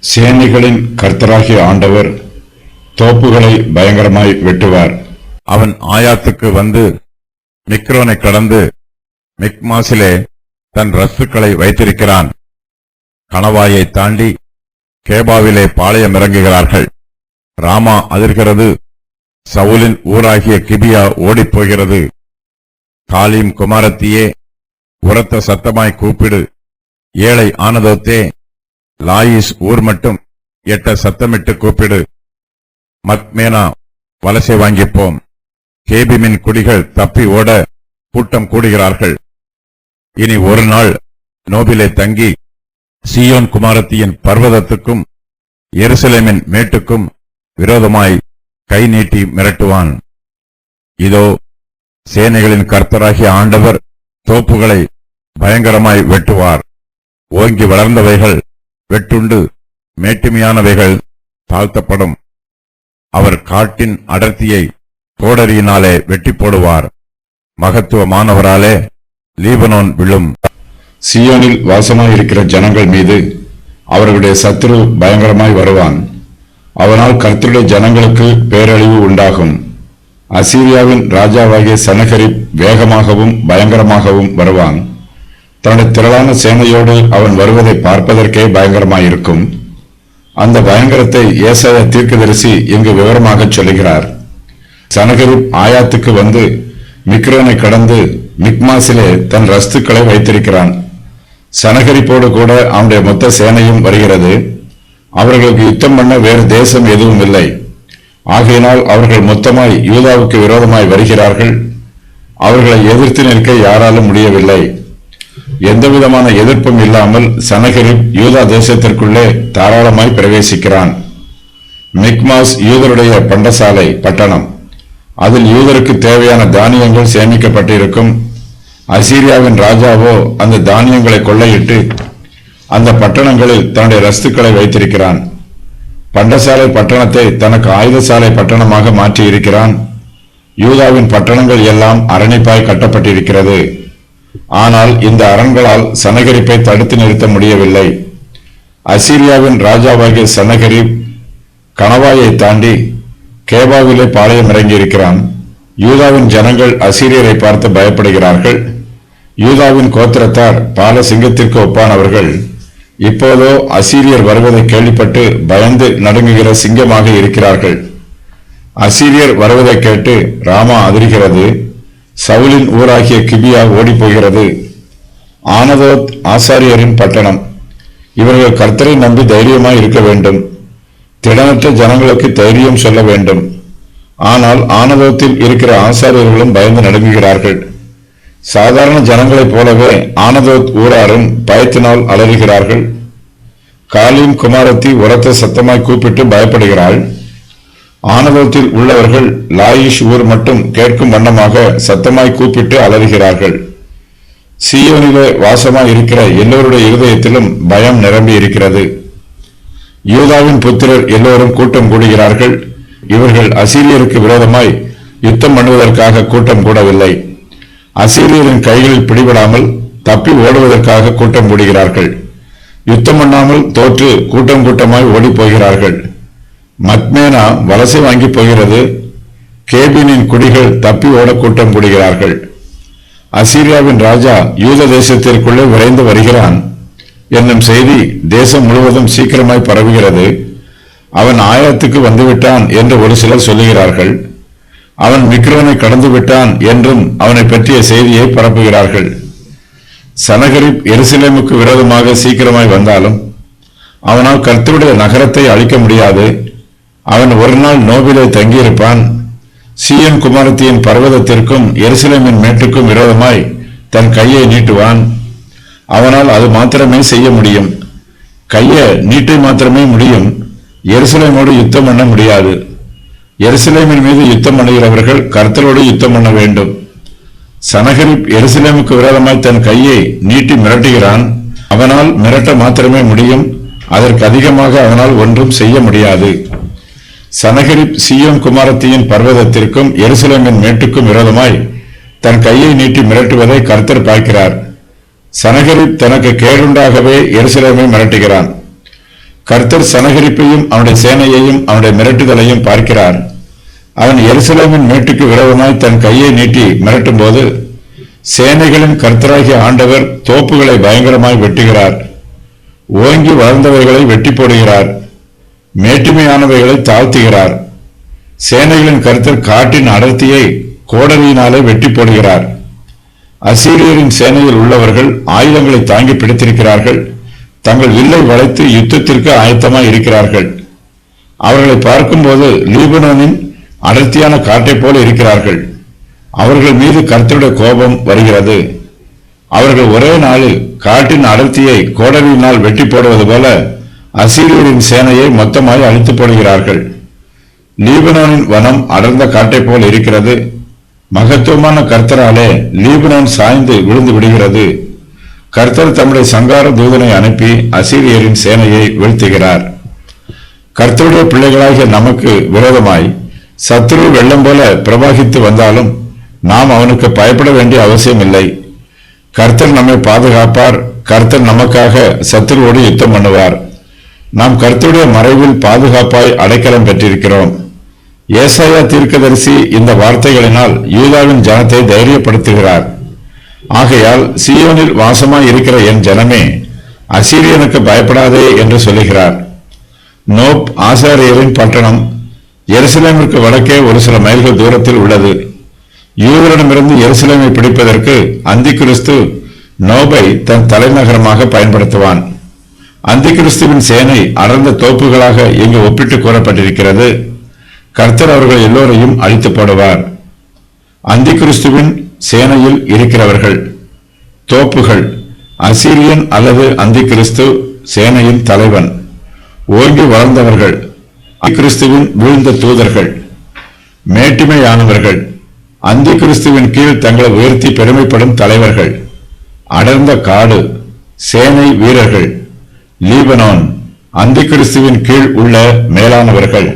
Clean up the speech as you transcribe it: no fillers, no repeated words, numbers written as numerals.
சேனைகளின் கர்த்தராகிய ஆண்டவர் தோப்புகளை பயங்கரமாய் வெட்டுவார். அவன் ஆயாத்துக்கு வந்து மிக்ரோனை கடந்து மிக்மாசிலே தன் ரஸ்துக்களை வைத்திருக்கிறான். கணவாயை தாண்டி கேபாவிலே பாளையம் இறங்குகிறார்கள். ராமா அதிர்கிறது, சவுலின் ஊராகிய கிபியா ஓடிப்போகிறது. காலீம் குமாரத்தியே, உரத்த சத்தமாய் கூப்பிடு. ஏழை ஆனதோத்தே, லாயிஸ் ஊர் மட்டும் எட்ட சத்தமிட்டு கூப்பிடு. மக்மேனா, வலசை வாங்கிப்போம். கேபிமின் குடிகள் தப்பி ஓட கூட்டம் கூடுகிறார்கள். இனி ஒரு நாள் நோபிலே தங்கி சீயோன் குமாரத்தியின் பர்வதத்துக்கும் எருசலேமின் மேட்டுக்கும் விரோதமாய் கை நீட்டி மிரட்டுவான். இதோ, சேனைகளின் கர்த்தராகிய ஆண்டவர் தோப்புகளை பயங்கரமாய் வெட்டுவார். ஓங்கி வளர்ந்தவைகள் வெட்டுண்டு மேட்டுமையானவைகள் தாழ்த்தப்படும். அவர் காட்டின் அடர்த்தியை கோடரியினாலே வெட்டி போடுவார். மகத்துவமானவராலே லீபனோன் விழும். சீயோனில் வாசமாயிருக்கிற ஜனங்கள் மீது அவர்களுடைய சத்துரு பயங்கரமாய் வருவான். அவனால் கர்த்தருடைய ஜனங்களுக்கு பேரழிவு உண்டாகும். அசீரியாவின் ராஜாவாகிய சனகரிப் வேகமாகவும் பயங்கரமாகவும் வருவான். தன்னுடைய திரளான சேனையோடு அவன் வருவதை பார்ப்பதற்கே பயங்கரமாயிருக்கும். அந்த பயங்கரத்தை ஏசாயா தீர்க்கதரிசி இங்கு விவரமாக சொல்லுகிறார். சனகரிப் ஆயாத்துக்கு வந்து மிக்ரோனை கடந்து மிக்மாசிலே தன் ரஸ்துக்களை வைத்திருக்கிறான். சனகரிப்போடு கூட அவனுடைய மொத்த சேனையும் வருகிறது. அவர்களுக்கு யுத்தம் பண்ண வேறு தேசம் எதுவும் இல்லை. ஆகையினால் அவர்கள் மொத்தமாய் யூதாவுக்கு விரோதமாய் வருகிறார்கள். அவர்களை எதிர்த்து நிற்க யாராலும் முடியவில்லை. எந்தவிதமான எதிர்ப்பும் இல்லாமல் சனகரிப் யூதா தேசத்திற்குள்ளே தாராளமாய் பிரவேசிக்கிறான். மிக்மாஸ் யூதருடைய பண்டசாலை பட்டணம். அதில் யூதருக்கு தேவையான தானியங்கள் சேமிக்கப்பட்டிருக்கும். அசீரியாவின் ராஜாவோ அந்த தானியங்களை கொள்ளையிட்டு அந்த பட்டணங்களில் தன்னுடைய ரஸ்துக்களை வைத்திருக்கிறான். பண்டசாலை பட்டணத்தை தனக்கு ஆயுதசாலை பட்டணமாக மாற்றி இருக்கிறான். யூதாவின் பட்டணங்கள் எல்லாம் அரணிப்பாய் கட்டப்பட்டிருக்கிறது. ஆனால் இந்த அரண்களால் சனகரிப்பை தடுத்து நிறுத்த முடியவில்லை. அசீரியாவின் ராஜாவாகிய சனகரிப் கணவாயை தாண்டி கேபாவிலே பாளையம் இறங்கியிருக்கிறான். யூதாவின் ஜனங்கள் அசீரியரை பார்த்து பயப்படுகிறார்கள். யூதாவின் கோத்திரத்தார் பால சிங்கத்திற்கு ஒப்பானவர்கள். இப்போதோ அசீரியர் வருவதை கேள்விப்பட்டு பயந்து நடுங்குகிற சிங்கமாக இருக்கிறார்கள். அசீரியர் வருவதை கேட்டு ராமா அதிர்கிறது. சவுலின் ஊராகிய கிபியா ஓடிப்போகிறது. ஆனதோத் ஆசாரியரின் பட்டணம். இவர்கள் கர்த்தரை நம்பி தைரியமாய் இருக்க வேண்டும். திடனற்ற ஜனங்களுக்கு தைரியம் சொல்ல வேண்டும். ஆனால் ஆனதோத்தில் இருக்கிற ஆசாரியர்களும் பயந்து நடுங்குகிறார்கள். சாதாரண ஜனங்களைப் போலவே ஆனதோத் ஊராரும் பயத்தினால் அலறுகிறார்கள். காலீம் குமாரத்தி உரத்த சத்தமாய் கூப்பிட்டு பயப்படுகிறாள். ஆனதோத்தில் உள்ளவர்கள் லாயிஷ் ஊர் மட்டும் கேட்கும் வண்ணமாக சத்தமாய் கூப்பிட்டு அலறுகிறார்கள். சீயோனிலே வாசமாய் இருக்கிற எல்லோருடைய இருதயத்திலும் பயம் நிரம்பி இருக்கிறது. யூதாவின் புத்திரர் எல்லோரும் கூட்டம் கூடுகிறார்கள். இவர்கள் அசீரியருக்கு விரோதமாய் யுத்தம் பண்ணுவதற்காக கூட்டம் கூடவில்லை. அசீரியரின் கைகளில் பிடிபடாமல் தப்பி ஓடுவதற்காக கூட்டம் கூடுகிறார்கள். யுத்தம் பண்ணாமல் தோற்று கூட்டம் கூட்டமாய் ஓடி போகிறார்கள். மக்மேனா வலசை வாங்கி போகிறது. கேபினின் குடிகள் தப்பி ஓட கூட்டம் கூடுகிறார்கள். அசீரியாவின் ராஜா யூத தேசத்திற்குள்ளே விரைந்து வருகிறான் என்னும் செய்தி தேசம் முழுவதும் சீக்கிரமாய் பரவுகிறது. அவன் ஆயாத்துக்கு வந்துவிட்டான் என்று ஒரு சிலர் சொல்லுகிறார்கள். அவன் மிக்ரோனை கடந்து விட்டான் என்றும் அவனை பற்றிய செய்தியை பரப்புகிறார்கள். சனகரிப் எருசலேமுக்கு விரோதமாக சீக்கிரமாய் வந்தாலும் அவனால் கர்த்தருடைய நகரத்தை அழிக்க முடியாது. அவன் ஒரு நாள் நோபிலே தங்கியிருப்பான். சீயோன் குமாரத்தியின் பர்வதத்திற்கும் எருசலேமின் மேட்டுக்கும் விரோதமாய் தன் கையை நீட்டுவான். அவனால் அது மாத்திரமே செய்ய முடியும். கையை நீட்டை மாத்திரமே முடியும். எருசலேமோடு யுத்தம் பண்ண முடியாது. எருசலேமின் மீது யுத்தம் பண்ணுகிறவர்கள் கர்த்தரோடு யுத்தம் பண்ண வேண்டும். சனகரிப் எருசலேமுக்கு விரோதமாய் தன் கையை நீட்டி மிரட்டுகிறான். அவனால் மிரட்ட மாத்திரமே முடியும். அதற்கு அதிகமாக அவனால் ஒன்றும் செய்ய முடியாது. சனகரிப் சீயோன் குமாரத்தியின் பர்வதத்திற்கும் எருசலேமின் மேட்டுக்கும் விரோதமாய் தன் கையை நீட்டி மிரட்டுவதை கர்த்தர் பார்க்கிறார். சனகரிப் தனக்கு கேடுண்டாகவே எருசலேமை மிரட்டுகிறான். கர்த்தர் சனகரிப்பையும் அவனுடைய சேனையையும் அவனுடைய மிரட்டுதலையும் பார்க்கிறார். அவன் எருசலேமின் மேட்டுக்கு விரோதமாய் தன் கையை நீட்டி மிரட்டும் போது சேனைகளின் கர்த்தராகிய ஆண்டவர் தோப்புகளை பயங்கரமாய் வெட்டுகிறார். ஓங்கி வளர்ந்தவைகளை வெட்டி போடுகிறார். மேட்டுமையானவைகளை தாழ்த்துகிறார். சேனைகளின் கர்த்தர் காட்டின் அடர்த்தியை கோடரியினாலே வெட்டி போடுகிறார். அசீரியரின் சேனையில் உள்ளவர்கள் ஆயுதங்களை தாங்கி பிடித்திருக்கிறார்கள். தங்கள் வில்லை வளைத்து யுத்தத்திற்கு ஆயத்தமாய் இருக்கிறார்கள். அவர்களை பார்க்கும்போது லீபனோனின் அடர்த்தியான காட்டை போல இருக்கிறார்கள். அவர்கள் மீது கர்த்தருடைய கோபம் வருகிறது. அவர்கள் ஒரே நாளில் காட்டின் அடர்த்தியை கோடரியினால் வெட்டி போடுவது போல அசீரியரின் சேனையை மொத்தமாய் அழித்து போடுகிறார்கள். லீபனோனின் வனம் அடர்ந்த காட்டை போல் இருக்கிறது. மகத்துவமான கர்த்தராலே லீபனோன் சாய்ந்து விழுந்து விடுகிறது. கர்த்தர் தம்முடைய சங்கார தூதனை அனுப்பி அசீரியரின் சேனையை வீழ்த்துகிறார். கர்த்தருடைய பிள்ளைகளாகிய நமக்கு விரோதமாய் சத்துரு வெள்ளம் போல பிரவாகித்து வந்தாலும் நாம் அவனுக்கு பயப்பட வேண்டிய அவசியம் இல்லை. கர்த்தர் நம்மை பாதுகாப்பார். கர்த்தர் நமக்காக சத்துருவோடு யுத்தம் பண்ணுவார். நாம் கர்த்தருடைய மறைவில் பாதுகாப்பாய் அடைக்கலம் பெற்றிருக்கிறோம். ஏசாயா தீர்க்கதரிசி இந்த வார்த்தைகளினால் யூதாவின் ஜனத்தை தைரியப்படுத்துகிறார். ஆகையால் சீயோனில் வாசமாய் இருக்கிற என் ஜனமே, அசீரியனுக்கு பயப்படாதே என்று சொல்லுகிறார். நோப் ஆசாரியரின் பட்டணம் எருசலேமிற்கு வடக்கே ஒரு சில மைல்கள் தூரத்தில் உள்ளது. யூதரிடமிருந்து எருசலேமை பிடிப்பதற்கு அந்திகிறிஸ்து நோபை தன் தலைநகரமாக பயன்படுத்துவான். அந்திகிறிஸ்துவின் சேனை அடர்ந்த தோப்புகளாக இங்கு ஒப்பிட்டு கூறப்பட்டிருக்கிறது. கர்த்தர் அவர்கள் எல்லோரையும் அழித்து போடுவார். அந்திகிறிஸ்துவின் சேனையில் இருக்கிறவர்கள் தோப்புகள். அசீரியன் அல்லது அந்திகிறிஸ்து சேனையின் தலைவன். ஓங்கி வளர்ந்தவர்கள் அந்திகிறிஸ்துவின் வீழ்ந்த தூதர்கள். மேட்டிமையானவர்கள் அந்திகிறிஸ்துவின் கீழ் தங்களை உயர்த்தி பெருமைப்படும் தலைவர்கள். அடர்ந்த காடு சேனை வீரர்கள். லீபனோன் அந்திகிறிஸ்துவின் கீழ் உள்ள மேலானவர்கள்.